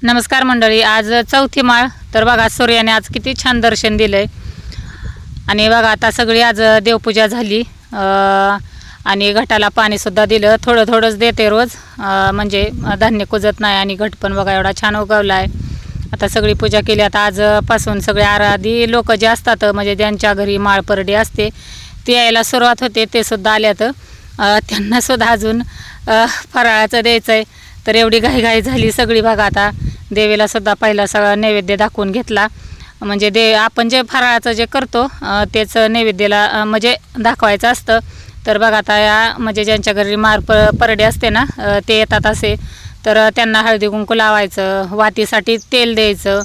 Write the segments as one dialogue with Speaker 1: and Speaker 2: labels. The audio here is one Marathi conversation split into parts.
Speaker 1: नमस्कार मंडळी, आज चौथी माळ. तर बघा सूर्याने आज किती छान दर्शन दिलंय. आणि बघा आता सगळी आज देवपूजा झाली आणि घटाला पाणीसुद्धा दिलं. थोडं थोडंच देते रोज, म्हणजे धान्य कुजत नाही. आणि घट पण बघा एवढा छान उगवला आहे. आता सगळी पूजा केली. आता आजपासून सगळे आराधी लोक जे असतात, म्हणजे ज्यांच्या घरी माळ परडी असते ते यायला सुरुवात होते. ते सुद्धा आल्यात. त्यांनासुद्धा अजून फराळाचं द्यायचं आहे. तर एवढी घाईघाई झाली सगळी. बघा आता देवीला सुद्धा पहिला सगळा नैवेद्य दाखवून घेतला. म्हणजे आपण जे फराळाचं जे करतो तेच नैवेद्याला म्हणजे दाखवायचं असतं. तर बघा आता म्हणजे ज्यांच्या घरी परडी असते ना, ते येतात असे. तर त्यांना हळदी कुंकू लावायचं, वातीसाठी तेल द्यायचं.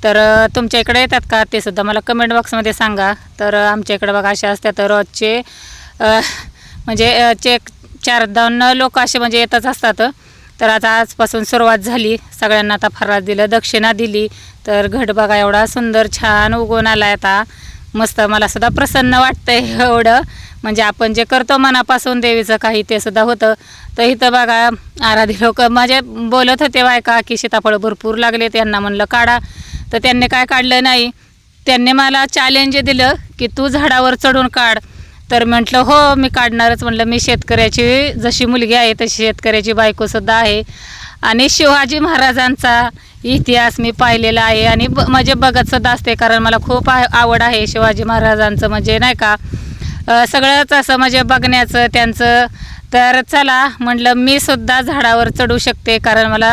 Speaker 1: तर तुमच्या इकडे येतात का ते सुद्धा मला कमेंट बॉक्समध्ये सांगा. तर आमच्या इकडे बघा असे असतात रोजचे म्हणजे 4-2 लोक असे म्हणजे येतच असतात. तर आता आजपासून सुरुवात झाली. सगळ्यांना आता फराळ दिलं, दक्षिणा दिली. तर घट बघा एवढा सुंदर छान उगवून आला आहे. आता मस्त मला सुद्धा प्रसन्न वाटतंय एवढं. म्हणजे आपण जे करतो मनापासून देवीचं काही ते सुद्धा होतं. तर इथं बघा आराधी लोक माझे बोलत होते बायका की सीताफळ भरपूर लागले, त्यांना म्हणलं काढा. तर त्यांनी काय काढलं नाही. त्यांनी मला चॅलेंज दिलं की तू झाडावर चढून काढ. तर म्हटलं हो मी काढणारच. म्हटलं मी शेतकऱ्याची जशी मुलगी आहे तशी शेतकऱ्याची बायकोसुद्धा आहे. आणि शिवाजी महाराजांचा इतिहास मी पाहिलेला आहे आणि म्हणजे बघतसुद्धा असते. कारण मला खूप आवड आहे शिवाजी महाराजांचं, म्हणजे नाही का सगळंच असं म्हणजे बघण्याचं त्यांचं. तर चला म्हटलं मी सुद्धा झाडावर चढू शकते. कारण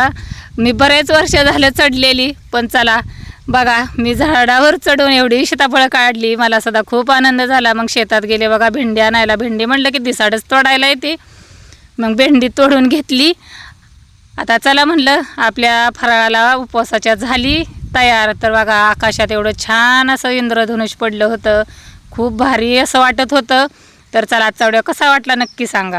Speaker 1: मी बरेच वर्ष झालं चढलेली, पण चला बघा मी झाडावर चढून एवढी सीताफळं काढली. मला सुद्धा खूप आनंद झाला. मग शेतात गेले बघा भेंडी आणायला. भेंडी म्हटलं की दिसाडच तोडायला येते. मग भेंडी तोडून घेतली. आता चला म्हटलं आपल्या फराळाला उपवासाच्या झाली तयार. तर बघा आकाशात एवढं छान असं इंद्रधनुष पडलं होतं. खूप भारी असं वाटत होतं. तर चला आजचा व्हिडिओ कसा वाटला नक्की सांगा.